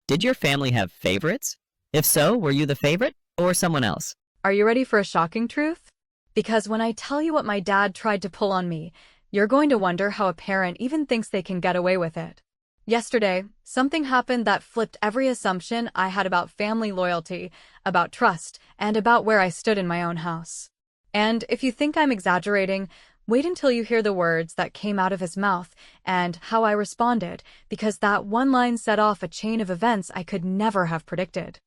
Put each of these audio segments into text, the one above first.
Did your family have favorites? If so, were you the favorite or someone else? Are you ready for a shocking truth? Because when I tell you what my dad tried to pull on me, you're going to wonder how a parent even thinks they can get away with it. Yesterday, something happened that flipped every assumption I had about family loyalty, about trust, and about where I stood in my own house. And if you think I'm exaggerating, wait until you hear the words that came out of his mouth and how I responded, because that one line set off a chain of events I could never have predicted.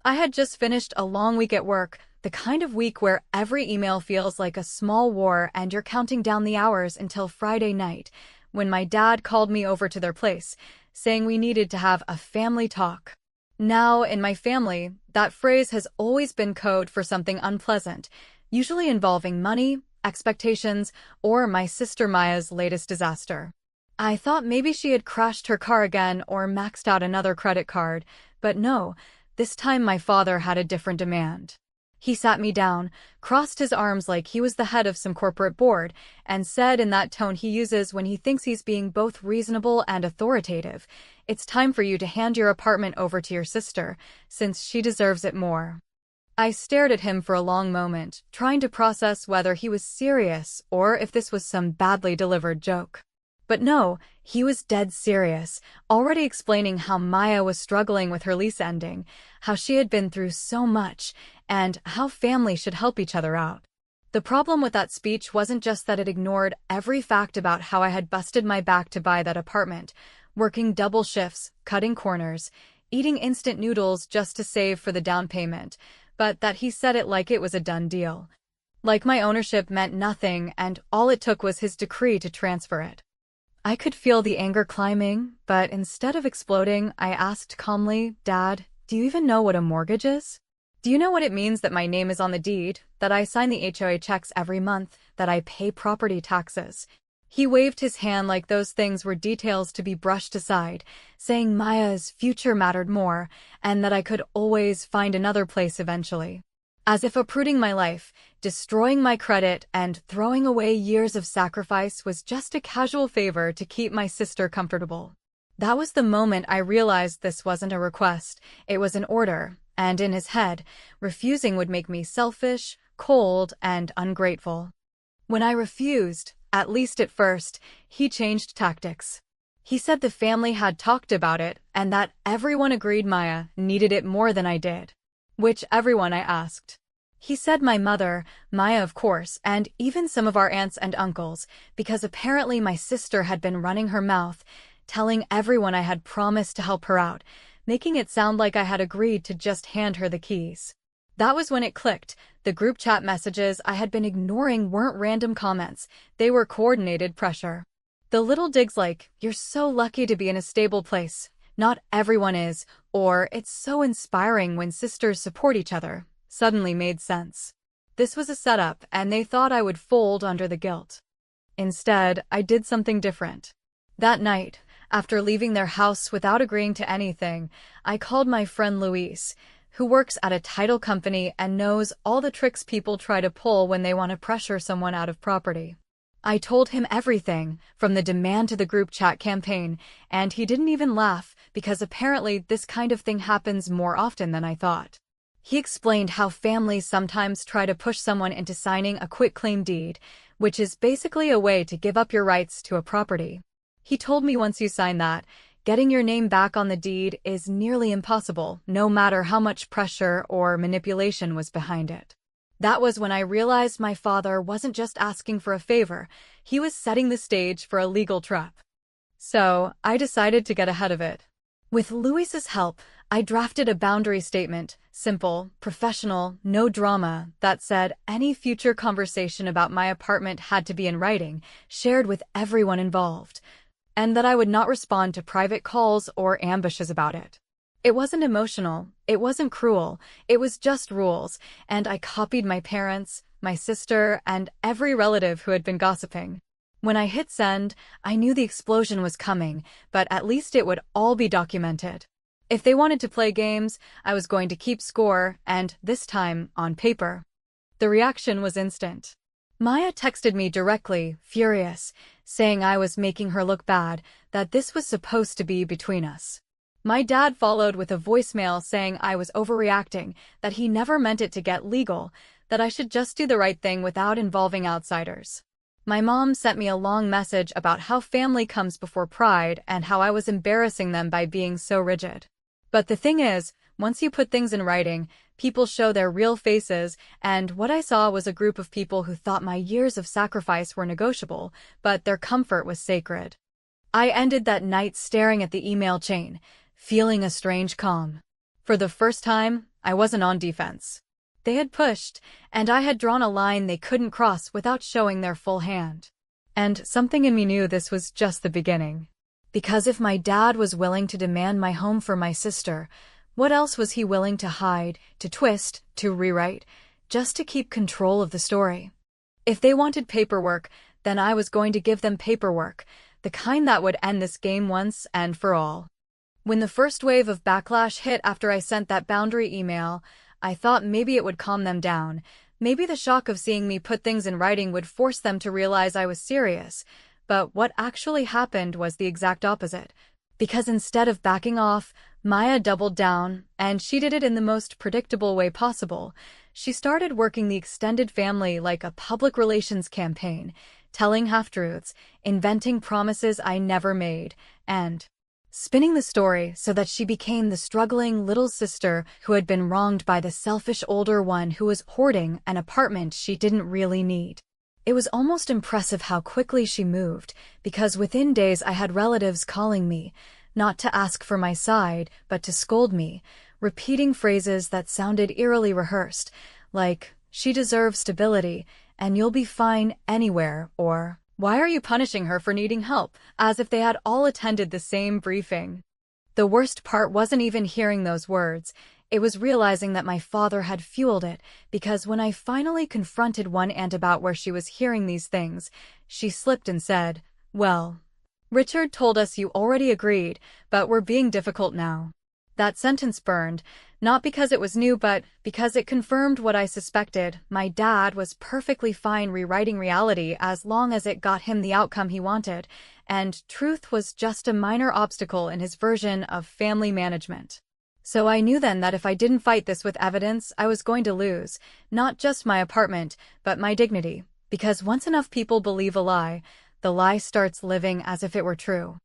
I had just finished a long week at work, the kind of week where every email feels like a small war and you're counting down the hours until Friday night, when my dad called me over to their place, saying we needed to have a family talk. Now, in my family, that phrase has always been code for something unpleasant, usually involving money, expectations, or my sister Maya's latest disaster. I thought maybe she had crashed her car again or maxed out another credit card, but no, this time my father had a different demand. He sat me down, crossed his arms like he was the head of some corporate board, and said in that tone he uses when he thinks he's being both reasonable and authoritative, "It's time for you to hand your apartment over to your sister, since she deserves it more." I stared at him for a long moment, trying to process whether he was serious or if this was some badly delivered joke. But no, he was dead serious, already explaining how Maya was struggling with her lease ending, how she had been through so much, and how family should help each other out. The problem with that speech wasn't just that it ignored every fact about how I had busted my back to buy that apartment, working double shifts, cutting corners, eating instant noodles just to save for the down payment, but that he said it like it was a done deal. Like my ownership meant nothing and all it took was his decree to transfer it. I could feel the anger climbing, but instead of exploding, I asked calmly, "Dad, do you even know what a mortgage is? Do you know what it means that my name is on the deed, that I sign the HOA checks every month, that I pay property taxes?" He waved his hand like those things were details to be brushed aside, saying Maya's future mattered more, and that I could always find another place eventually. As if uprooting my life, destroying my credit, and throwing away years of sacrifice was just a casual favor to keep my sister comfortable. That was the moment I realized this wasn't a request, it was an order, and in his head, refusing would make me selfish, cold, and ungrateful. When I refused, at least at first, he changed tactics. He said the family had talked about it and that everyone agreed Maya needed it more than I did. Which everyone, I asked. He said my mother, Maya of course, and even some of our aunts and uncles, because apparently my sister had been running her mouth, telling everyone I had promised to help her out, making it sound like I had agreed to just hand her the keys. That was when it clicked. The group chat messages I had been ignoring weren't random comments, they were coordinated pressure. The little digs like, "You're so lucky to be in a stable place. Not everyone is," or "It's so inspiring when sisters support each other," suddenly made sense. This was a setup, and they thought I would fold under the guilt. Instead, I did something different. That night, after leaving their house without agreeing to anything, I called my friend Luis, who works at a title company and knows all the tricks people try to pull when they want to pressure someone out of property. I told him everything, from the demand to the group chat campaign, and he didn't even laugh, because apparently this kind of thing happens more often than I thought. He explained how families sometimes try to push someone into signing a quitclaim deed, which is basically a way to give up your rights to a property. He told me once you sign that, getting your name back on the deed is nearly impossible, no matter how much pressure or manipulation was behind it. That was when I realized my father wasn't just asking for a favor, he was setting the stage for a legal trap. So, I decided to get ahead of it. With Luis's help, I drafted a boundary statement, simple, professional, no drama, that said any future conversation about my apartment had to be in writing, shared with everyone involved, and that I would not respond to private calls or ambushes about it. It wasn't emotional, it wasn't cruel, it was just rules, and I copied my parents, my sister, and every relative who had been gossiping. When I hit send, I knew the explosion was coming, but at least it would all be documented. If they wanted to play games, I was going to keep score, and this time, on paper. The reaction was instant. Maya texted me directly, furious, saying I was making her look bad, that this was supposed to be between us. My dad followed with a voicemail saying I was overreacting, that he never meant it to get legal, that I should just do the right thing without involving outsiders. My mom sent me a long message about how family comes before pride and how I was embarrassing them by being so rigid. But the thing is, once you put things in writing, people show their real faces, and what I saw was a group of people who thought my years of sacrifice were negotiable, but their comfort was sacred. I ended that night staring at the email chain, feeling a strange calm. For the first time, I wasn't on defense. They had pushed, and I had drawn a line they couldn't cross without showing their full hand. And something in me knew this was just the beginning. Because if my dad was willing to demand my home for my sister, what else was he willing to hide, to twist, to rewrite, just to keep control of the story? If they wanted paperwork, then I was going to give them paperwork, the kind that would end this game once and for all. When the first wave of backlash hit after I sent that boundary email, I thought maybe it would calm them down. Maybe the shock of seeing me put things in writing would force them to realize I was serious. But what actually happened was the exact opposite. Because instead of backing off, Maya doubled down, and she did it in the most predictable way possible. She started working the extended family like a public relations campaign, telling half-truths, inventing promises I never made, and spinning the story so that she became the struggling little sister who had been wronged by the selfish older one who was hoarding an apartment she didn't really need. It was almost impressive how quickly she moved, because within days I had relatives calling me, not to ask for my side, but to scold me, repeating phrases that sounded eerily rehearsed, like, "She deserves stability, and you'll be fine anywhere," or, "Why are you punishing her for needing help?" as if they had all attended the same briefing. The worst part wasn't even hearing those words. It was realizing that my father had fueled it, because when I finally confronted one aunt about where she was hearing these things, she slipped and said, "Well, Richard told us you already agreed, but we're being difficult now." That sentence burned, not because it was new, but because it confirmed what I suspected. My dad was perfectly fine rewriting reality as long as it got him the outcome he wanted, and truth was just a minor obstacle in his version of family management. So I knew then that if I didn't fight this with evidence, I was going to lose, not just my apartment, but my dignity, because once enough people believe a lie, the lie starts living as if it were true.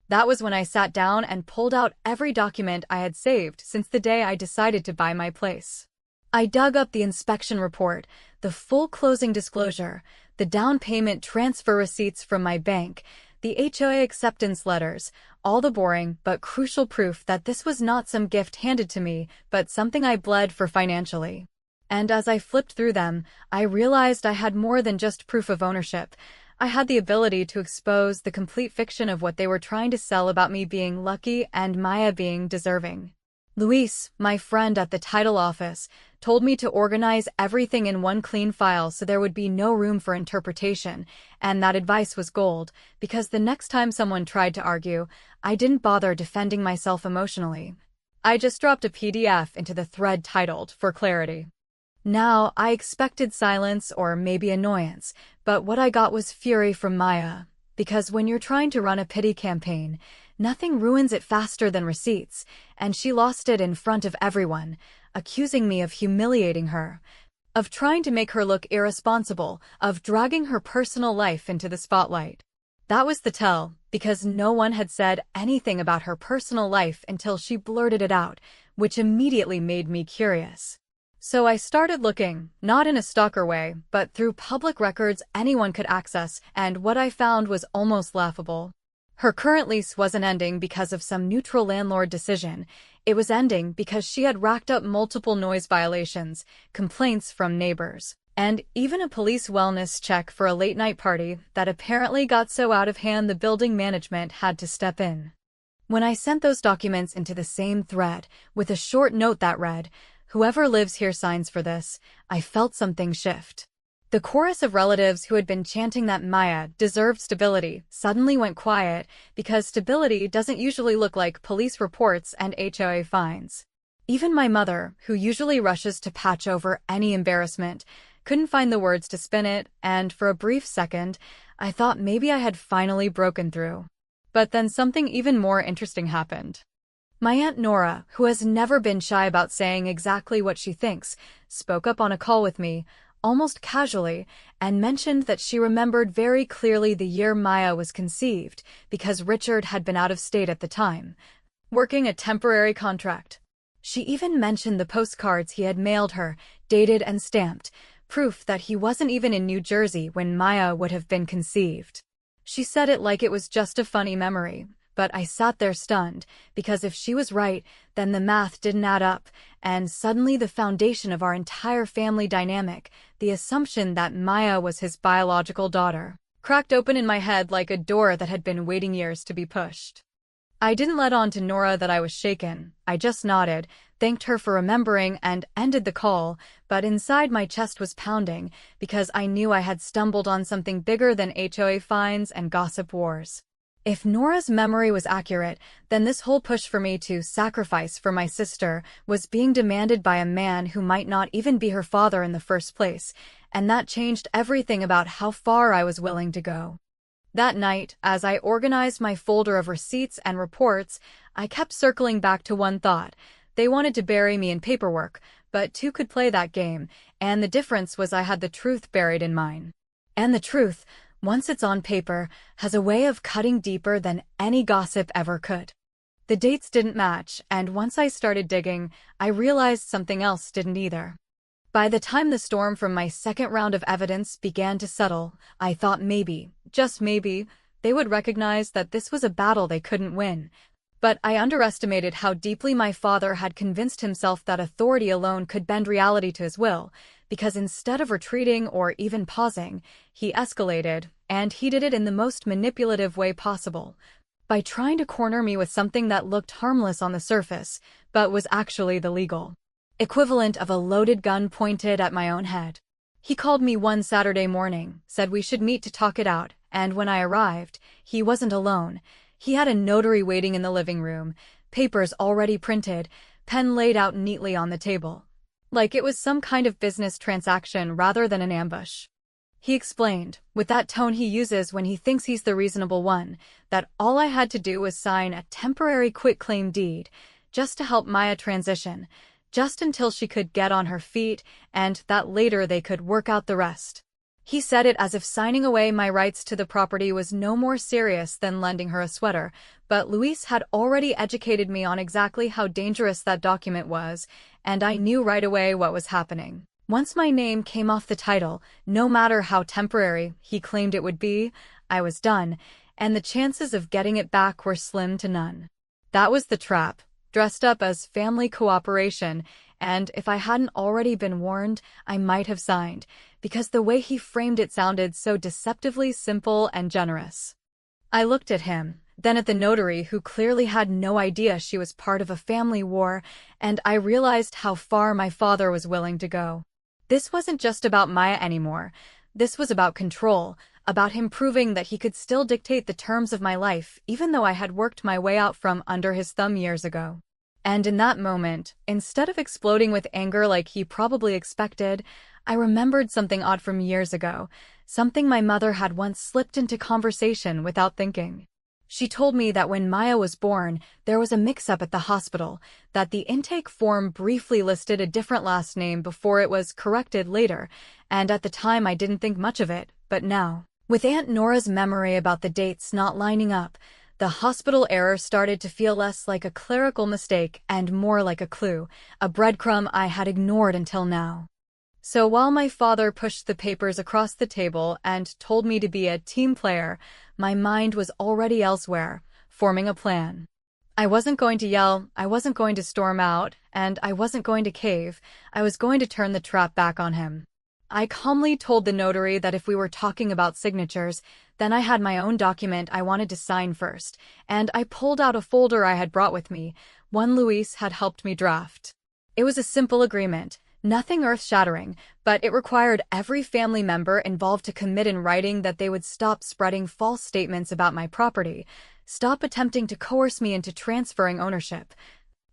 That was when I sat down and pulled out every document I had saved since the day I decided to buy my place. I dug up the inspection report, the full closing disclosure, the down payment transfer receipts from my bank, the HOA acceptance letters, all the boring but crucial proof that this was not some gift handed to me, but something I bled for financially. And as I flipped through them, I realized I had more than just proof of ownership. I had the ability to expose the complete fiction of what they were trying to sell about me being lucky and Maya being deserving. Luis, my friend at the title office, told me to organize everything in one clean file so there would be no room for interpretation, and that advice was gold, because the next time someone tried to argue, I didn't bother defending myself emotionally. I just dropped a PDF into the thread titled, "For Clarity." Now, I expected silence or maybe annoyance, but what I got was fury from Maya, because when you're trying to run a pity campaign, nothing ruins it faster than receipts, and she lost it in front of everyone, accusing me of humiliating her, of trying to make her look irresponsible, of dragging her personal life into the spotlight. That was the tell, because no one had said anything about her personal life until she blurted it out, which immediately made me curious. So I started looking, not in a stalker way, but through public records anyone could access, and what I found was almost laughable. Her current lease wasn't ending because of some neutral landlord decision. It was ending because she had racked up multiple noise violations, complaints from neighbors, and even a police wellness check for a late-night party that apparently got so out of hand the building management had to step in. When I sent those documents into the same thread, with a short note that read, "Whoever lives here signs for this," I felt something shift. The chorus of relatives who had been chanting that Maya deserved stability suddenly went quiet, because stability doesn't usually look like police reports and HOA fines. Even my mother, who usually rushes to patch over any embarrassment, couldn't find the words to spin it, and for a brief second, I thought maybe I had finally broken through. But then something even more interesting happened. My Aunt Nora, who has never been shy about saying exactly what she thinks, spoke up on a call with me, almost casually, and mentioned that she remembered very clearly the year Maya was conceived, because Richard had been out of state at the time, working a temporary contract. She even mentioned the postcards he had mailed her, dated and stamped, proof that he wasn't even in New Jersey when Maya would have been conceived. She said it like it was just a funny memory, but I sat there stunned, because if she was right, then the math didn't add up, and suddenly the foundation of our entire family dynamic, the assumption that Maya was his biological daughter, cracked open in my head like a door that had been waiting years to be pushed. I didn't let on to Nora that I was shaken. I just nodded, thanked her for remembering, and ended the call, but inside my chest was pounding, because I knew I had stumbled on something bigger than HOA fines and gossip wars. If Nora's memory was accurate, then this whole push for me to sacrifice for my sister was being demanded by a man who might not even be her father in the first place, and that changed everything about how far I was willing to go. That night, as I organized my folder of receipts and reports, I kept circling back to one thought. They wanted to bury me in paperwork, but two could play that game, and the difference was I had the truth buried in mine. And the truth, once it's on paper, has a way of cutting deeper than any gossip ever could. The dates didn't match, and once I started digging, I realized something else didn't either. By the time the storm from my second round of evidence began to settle, I thought maybe, just maybe, they would recognize that this was a battle they couldn't win. But I underestimated how deeply my father had convinced himself that authority alone could bend reality to his will, because instead of retreating or even pausing, he escalated, and he did it in the most manipulative way possible, by trying to corner me with something that looked harmless on the surface, but was actually the legal equivalent of a loaded gun pointed at my own head. He called me one Saturday morning, said we should meet to talk it out, and when I arrived, he wasn't alone. He had a notary waiting in the living room, papers already printed, pen laid out neatly on the table, like it was some kind of business transaction rather than an ambush. He explained, with that tone he uses when he thinks he's the reasonable one, that all I had to do was sign a temporary quitclaim deed, just to help Maya transition, just until she could get on her feet, and that later they could work out the rest. He said it as if signing away my rights to the property was no more serious than lending her a sweater, but Luis had already educated me on exactly how dangerous that document was, and I knew right away what was happening. Once my name came off the title, no matter how temporary he claimed it would be, I was done, and the chances of getting it back were slim to none. That was the trap, dressed up as family cooperation, and if I hadn't already been warned, I might have signed, because the way he framed it sounded so deceptively simple and generous. I looked at him, then at the notary who clearly had no idea she was part of a family war, and I realized how far my father was willing to go. This wasn't just about Maya anymore. This was about control, about him proving that he could still dictate the terms of my life, even though I had worked my way out from under his thumb years ago. And in that moment, instead of exploding with anger like he probably expected, I remembered something odd from years ago, something my mother had once slipped into conversation without thinking. She told me that when Maya was born, there was a mix-up at the hospital, that the intake form briefly listed a different last name before it was corrected later, and at the time I didn't think much of it, but now, with Aunt Nora's memory about the dates not lining up, the hospital error started to feel less like a clerical mistake and more like a clue, a breadcrumb I had ignored until now. So while my father pushed the papers across the table and told me to be a team player, my mind was already elsewhere, forming a plan. I wasn't going to yell, I wasn't going to storm out, and I wasn't going to cave. I was going to turn the trap back on him. I calmly told the notary that if we were talking about signatures, then I had my own document I wanted to sign first, and I pulled out a folder I had brought with me, one Luis had helped me draft. It was a simple agreement, nothing earth-shattering, but it required every family member involved to commit in writing that they would stop spreading false statements about my property, stop attempting to coerce me into transferring ownership,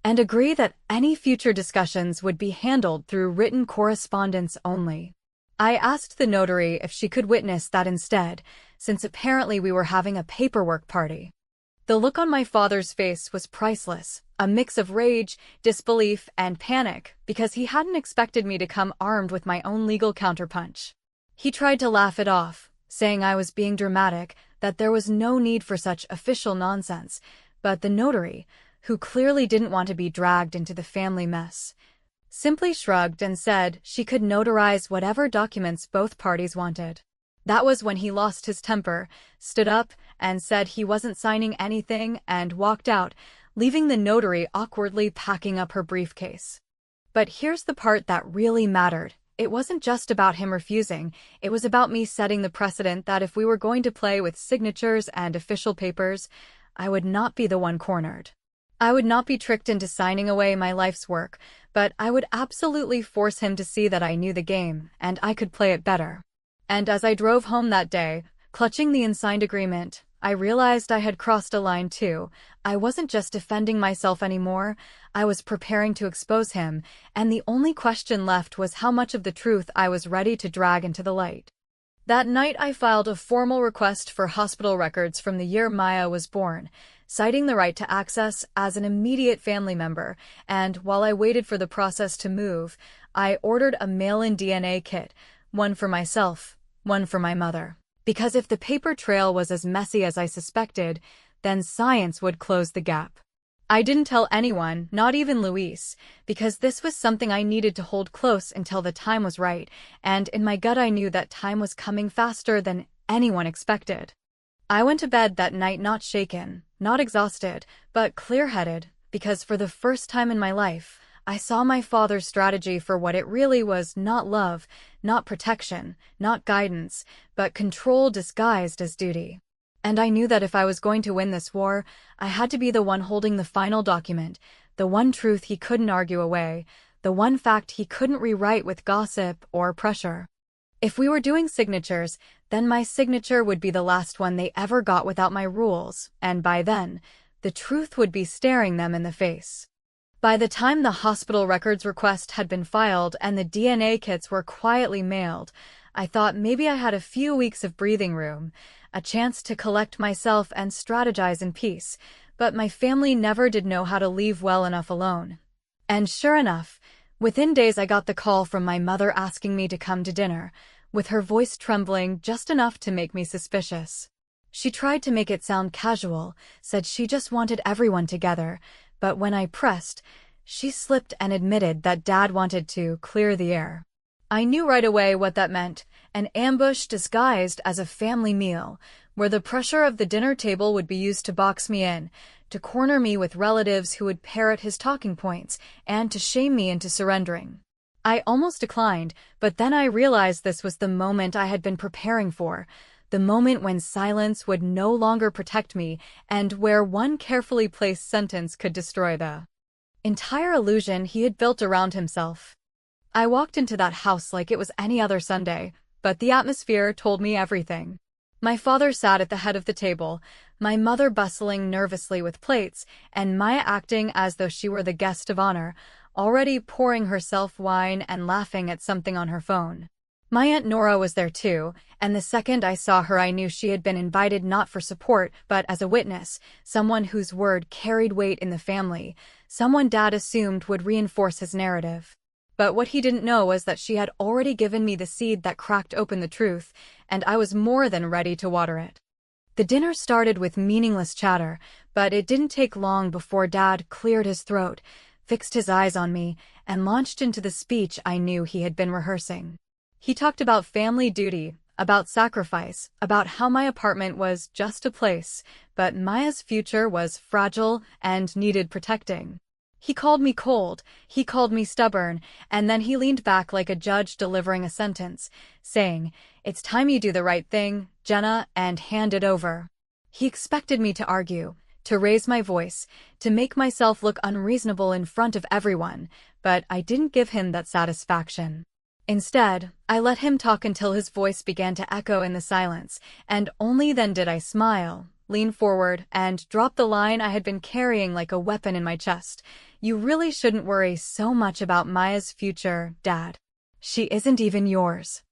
and agree that any future discussions would be handled through written correspondence only. I asked the notary if she could witness that instead, since apparently we were having a paperwork party. The look on my father's face was priceless, a mix of rage, disbelief, and panic, because he hadn't expected me to come armed with my own legal counterpunch. He tried to laugh it off, saying I was being dramatic, that there was no need for such official nonsense, but the notary, who clearly didn't want to be dragged into the family mess, simply shrugged and said she could notarize whatever documents both parties wanted. That was when he lost his temper, stood up, and said he wasn't signing anything and walked out, leaving the notary awkwardly packing up her briefcase. But here's the part that really mattered. It wasn't just about him refusing, it was about me setting the precedent that if we were going to play with signatures and official papers, I would not be the one cornered. I would not be tricked into signing away my life's work, but I would absolutely force him to see that I knew the game, and I could play it better. And as I drove home that day, clutching the unsigned agreement, I realized I had crossed a line too. I wasn't just defending myself anymore, I was preparing to expose him, and the only question left was how much of the truth I was ready to drag into the light. That night I filed a formal request for hospital records from the year Maya was born, citing the right to access as an immediate family member, and while I waited for the process to move, I ordered a mail-in DNA kit, one for myself, one for my mother. Because if the paper trail was as messy as I suspected, then science would close the gap. I didn't tell anyone, not even Luis, because this was something I needed to hold close until the time was right, and in my gut I knew that time was coming faster than anyone expected. I went to bed that night not shaken, not exhausted, but clear-headed, because for the first time in my life, I saw my father's strategy for what it really was: not love, not protection, not guidance, but control disguised as duty. And I knew that if I was going to win this war, I had to be the one holding the final document, the one truth he couldn't argue away, the one fact he couldn't rewrite with gossip or pressure. If we were doing signatures, then my signature would be the last one they ever got without my rules, and by then, the truth would be staring them in the face. By the time the hospital records request had been filed and the DNA kits were quietly mailed, I thought maybe I had a few weeks of breathing room, a chance to collect myself and strategize in peace, but my family never did know how to leave well enough alone. And sure enough, within days I got the call from my mother asking me to come to dinner, with her voice trembling just enough to make me suspicious. She tried to make it sound casual, said she just wanted everyone together, but when I pressed, she slipped and admitted that Dad wanted to clear the air. I knew right away what that meant: an ambush disguised as a family meal, where the pressure of the dinner table would be used to box me in, to corner me with relatives who would parrot his talking points, and to shame me into surrendering. I almost declined, but then I realized this was the moment I had been preparing for, the moment when silence would no longer protect me, and where one carefully placed sentence could destroy the entire illusion he had built around himself. I walked into that house like it was any other Sunday, but the atmosphere told me everything. My father sat at the head of the table, my mother bustling nervously with plates, and Maya acting as though she were the guest of honor, already pouring herself wine and laughing at something on her phone. My Aunt Nora was there too, and the second I saw her I knew she had been invited not for support, but as a witness, someone whose word carried weight in the family, someone Dad assumed would reinforce his narrative. But what he didn't know was that she had already given me the seed that cracked open the truth, and I was more than ready to water it. The dinner started with meaningless chatter, but it didn't take long before Dad cleared his throat, fixed his eyes on me, and launched into the speech I knew he had been rehearsing. He talked about family duty, about sacrifice, about how my apartment was just a place, but Maya's future was fragile and needed protecting. He called me cold, he called me stubborn, and then he leaned back like a judge delivering a sentence, saying, "It's time you do the right thing, Jenna, and hand it over." He expected me to argue, to raise my voice, to make myself look unreasonable in front of everyone, but I didn't give him that satisfaction. Instead, I let him talk until his voice began to echo in the silence, and only then did I smile, lean forward, and drop the line I had been carrying like a weapon in my chest. "You really shouldn't worry so much about Maya's future, Dad. She isn't even yours."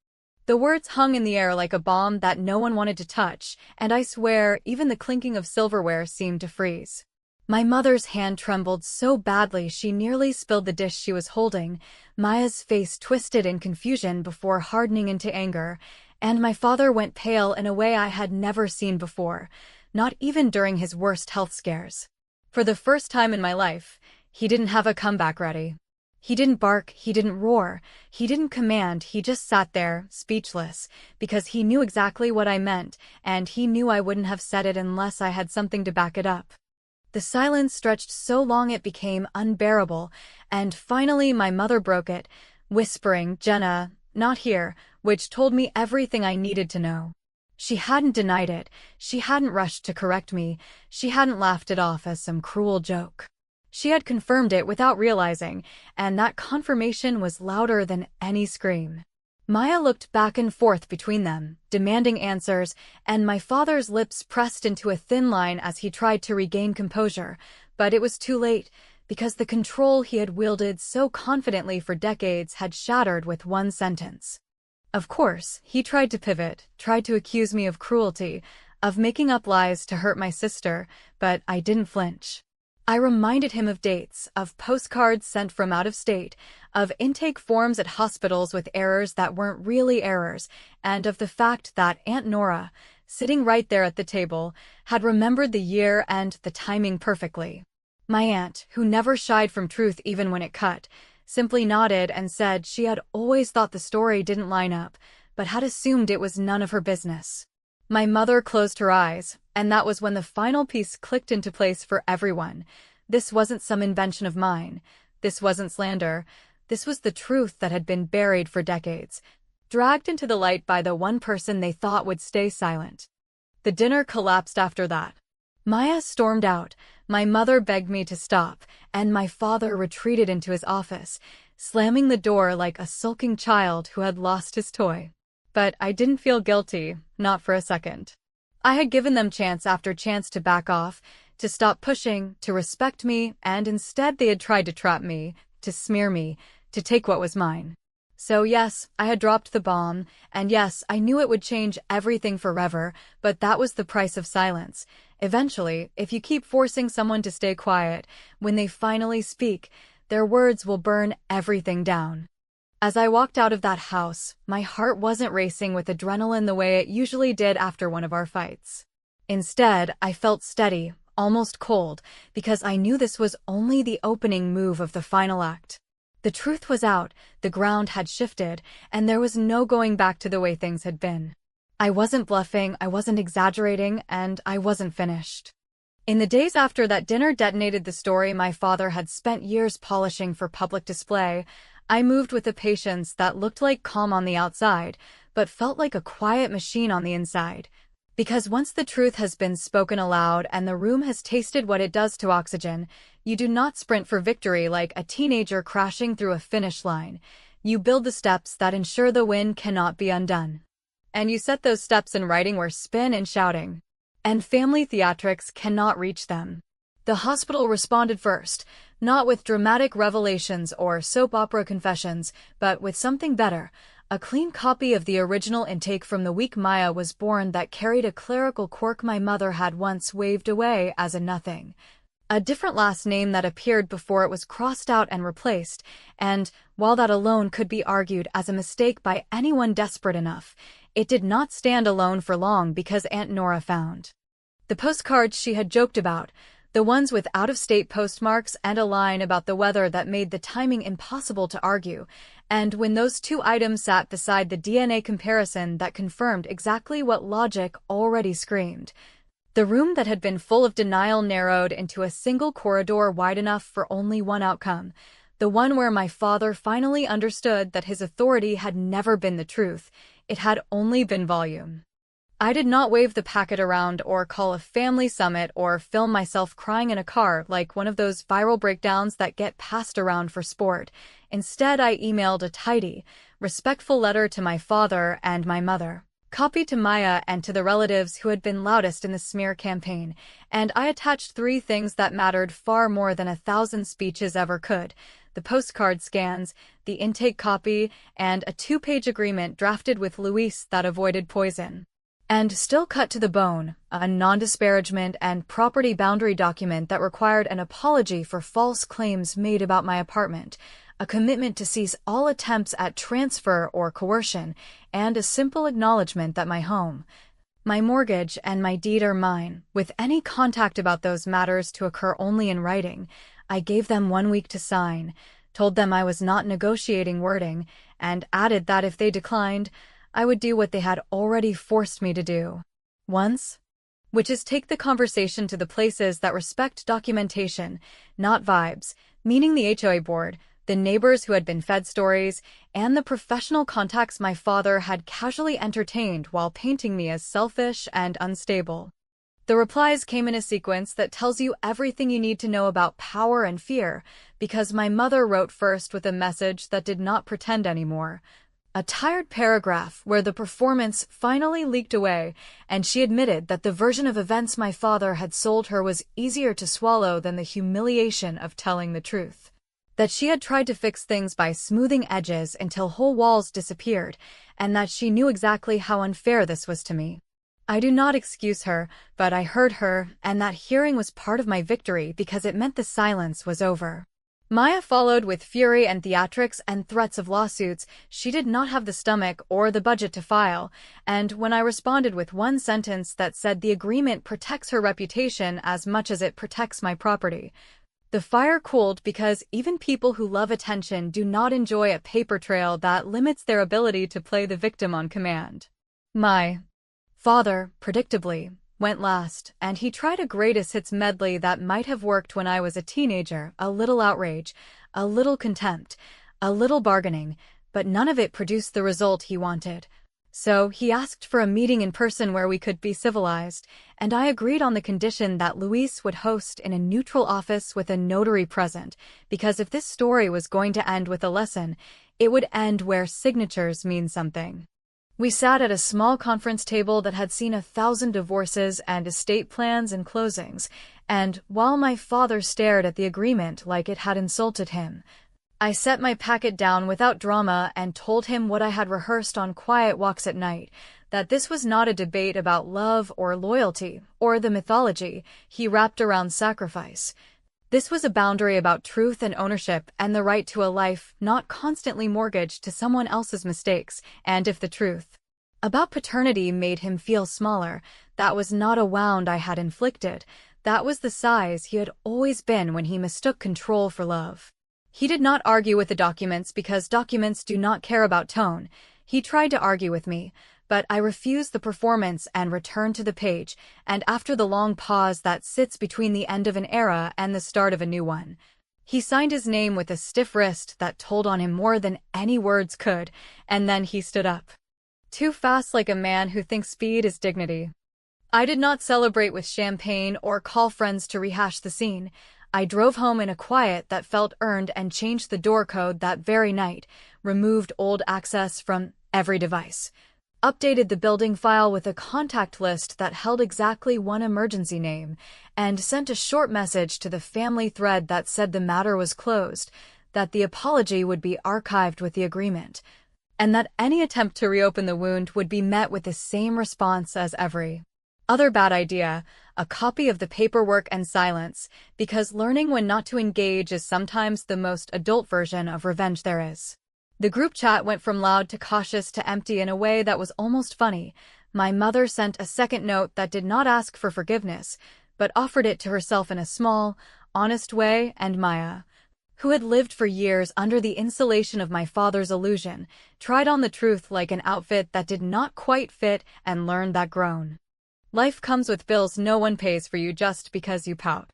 The words hung in the air like a bomb that no one wanted to touch, and I swear even the clinking of silverware seemed to freeze. My mother's hand trembled so badly she nearly spilled the dish she was holding. Maya's face twisted in confusion before hardening into anger, and my father went pale in a way I had never seen before, not even during his worst health scares. For the first time in my life, he didn't have a comeback ready. He didn't bark, he didn't roar, he didn't command, he just sat there, speechless, because he knew exactly what I meant, and he knew I wouldn't have said it unless I had something to back it up. The silence stretched so long it became unbearable, and finally my mother broke it, whispering, "Jenna, not here," which told me everything I needed to know. She hadn't denied it, she hadn't rushed to correct me, she hadn't laughed it off as some cruel joke. She had confirmed it without realizing, and that confirmation was louder than any scream. Maya looked back and forth between them, demanding answers, and my father's lips pressed into a thin line as he tried to regain composure, but it was too late, because the control he had wielded so confidently for decades had shattered with one sentence. Of course, he tried to pivot, tried to accuse me of cruelty, of making up lies to hurt my sister, but I didn't flinch. I reminded him of dates, of postcards sent from out of state, of intake forms at hospitals with errors that weren't really errors, and of the fact that Aunt Nora, sitting right there at the table, had remembered the year and the timing perfectly. My aunt, who never shied from truth even when it cut, simply nodded and said she had always thought the story didn't line up, but had assumed it was none of her business. My mother closed her eyes, and that was when the final piece clicked into place for everyone. This wasn't some invention of mine. This wasn't slander. This was the truth that had been buried for decades, dragged into the light by the one person they thought would stay silent. The dinner collapsed after that. Maya stormed out, my mother begged me to stop, and my father retreated into his office, slamming the door like a sulking child who had lost his toy. But I didn't feel guilty, not for a second. I had given them chance after chance to back off, to stop pushing, to respect me, and instead they had tried to trap me, to smear me, to take what was mine. So yes, I had dropped the bomb, and yes, I knew it would change everything forever, but that was the price of silence. Eventually, if you keep forcing someone to stay quiet, when they finally speak, their words will burn everything down. As I walked out of that house, my heart wasn't racing with adrenaline the way it usually did after one of our fights. Instead, I felt steady, almost cold, because I knew this was only the opening move of the final act. The truth was out, the ground had shifted, and there was no going back to the way things had been. I wasn't bluffing, I wasn't exaggerating, and I wasn't finished. In the days after that dinner detonated the story my father had spent years polishing for public display, I moved with a patience that looked like calm on the outside, but felt like a quiet machine on the inside. Because once the truth has been spoken aloud and the room has tasted what it does to oxygen, you do not sprint for victory like a teenager crashing through a finish line. You build the steps that ensure the win cannot be undone. And you set those steps in writing where spin and shouting and family theatrics cannot reach them. The hospital responded first, not with dramatic revelations or soap opera confessions, but with something better. A clean copy of the original intake from the week Maya was born that carried a clerical quirk my mother had once waved away as a nothing. A different last name that appeared before it was crossed out and replaced, and, while that alone could be argued as a mistake by anyone desperate enough, it did not stand alone for long because Aunt Nora found the postcards she had joked about, the ones with out-of-state postmarks and a line about the weather that made the timing impossible to argue, and when those two items sat beside the DNA comparison that confirmed exactly what logic already screamed, the room that had been full of denial narrowed into a single corridor wide enough for only one outcome, the one where my father finally understood that his authority had never been the truth, it had only been volume. I did not wave the packet around or call a family summit or film myself crying in a car like one of those viral breakdowns that get passed around for sport. Instead, I emailed a tidy, respectful letter to my father and my mother, copied to Maya and to the relatives who had been loudest in the smear campaign, and I attached 3 things that mattered far more than 1,000 speeches ever could: the postcard scans, the intake copy, and a 2-page agreement drafted with Luis that avoided poison. And still cut to the bone, a non-disparagement and property boundary document that required an apology for false claims made about my apartment, a commitment to cease all attempts at transfer or coercion, and a simple acknowledgement that my mortgage and my deed are mine, with any contact about those matters to occur only in writing. I gave them 1 week to sign, told them I was not negotiating wording, and added that if they declined, I would do what they had already forced me to do once, which is take the conversation to the places that respect documentation, not vibes, meaning the HOA board, the neighbors who had been fed stories, and the professional contacts my father had casually entertained while painting me as selfish and unstable. The replies came in a sequence that tells you everything you need to know about power and fear, because my mother wrote first with a message that did not pretend anymore. A tired paragraph where the performance finally leaked away, and she admitted that the version of events my father had sold her was easier to swallow than the humiliation of telling the truth. That she had tried to fix things by smoothing edges until whole walls disappeared, and that she knew exactly how unfair this was to me. I do not excuse her, but I heard her, and that hearing was part of my victory because it meant the silence was over. Maya followed with fury and theatrics and threats of lawsuits. She did not have the stomach or the budget to file, and when I responded with 1 sentence that said the agreement protects her reputation as much as it protects my property, the fire cooled, because even people who love attention do not enjoy a paper trail that limits their ability to play the victim on command. My father, predictably, went last, and he tried a greatest hits medley that might have worked when I was a teenager: a little outrage, a little contempt, a little bargaining, but none of it produced the result he wanted. So he asked for a meeting in person where we could be civilized, and I agreed on the condition that Luis would host in a neutral office with a notary present, because if this story was going to end with a lesson, it would end where signatures mean something. We sat at a small conference table that had seen 1,000 divorces and estate plans and closings, and while my father stared at the agreement like it had insulted him, I set my packet down without drama and told him what I had rehearsed on quiet walks at night, that this was not a debate about love or loyalty or the mythology he wrapped around sacrifice. This was a boundary about truth and ownership and the right to a life not constantly mortgaged to someone else's mistakes. And if the truth about paternity made him feel smaller, that was not a wound I had inflicted. That was the size he had always been when he mistook control for love. He did not argue with the documents because documents do not care about tone. He tried to argue with me, but I refused the performance and returned to the page, and after the long pause that sits between the end of an era and the start of a new one, he signed his name with a stiff wrist that told on him more than any words could, and then he stood up. Too fast, like a man who thinks speed is dignity. I did not celebrate with champagne or call friends to rehash the scene. I drove home in a quiet that felt earned and changed the door code that very night, removed old access from every device, updated the building file with a contact list that held exactly 1 emergency name, and sent a short message to the family thread that said the matter was closed, that the apology would be archived with the agreement, and that any attempt to reopen the wound would be met with the same response as every other bad idea: a copy of the paperwork and silence, because learning when not to engage is sometimes the most adult version of revenge there is. The group chat went from loud to cautious to empty in a way that was almost funny. My mother sent a second note that did not ask for forgiveness, but offered it to herself in a small, honest way, and Maya, who had lived for years under the insulation of my father's illusion, tried on the truth like an outfit that did not quite fit and learned that grown life comes with bills no one pays for you just because you pout.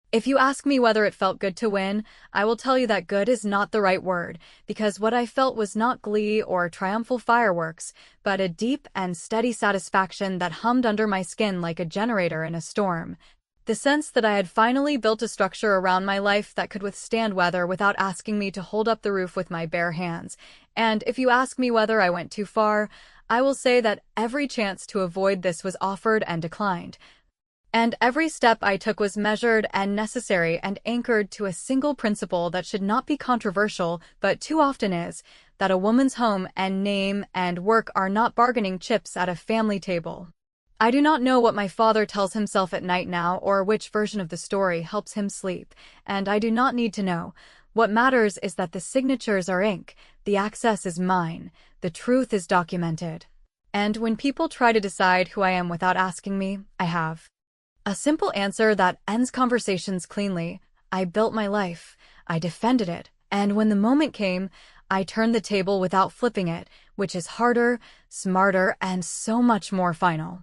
If you ask me whether it felt good to win, I will tell you that good is not the right word, because what I felt was not glee or triumphal fireworks, but a deep and steady satisfaction that hummed under my skin like a generator in a storm. The sense that I had finally built a structure around my life that could withstand weather without asking me to hold up the roof with my bare hands. And if you ask me whether I went too far, I will say that every chance to avoid this was offered and declined. And every step I took was measured and necessary and anchored to a single principle that should not be controversial, but too often is, that a woman's home and name and work are not bargaining chips at a family table. I do not know what my father tells himself at night now or which version of the story helps him sleep, and I do not need to know. What matters is that the signatures are ink, the access is mine, the truth is documented. And when people try to decide who I am without asking me, I have a simple answer that ends conversations cleanly. I built my life, I defended it, and when the moment came, I turned the table without flipping it, which is harder, smarter, and so much more final.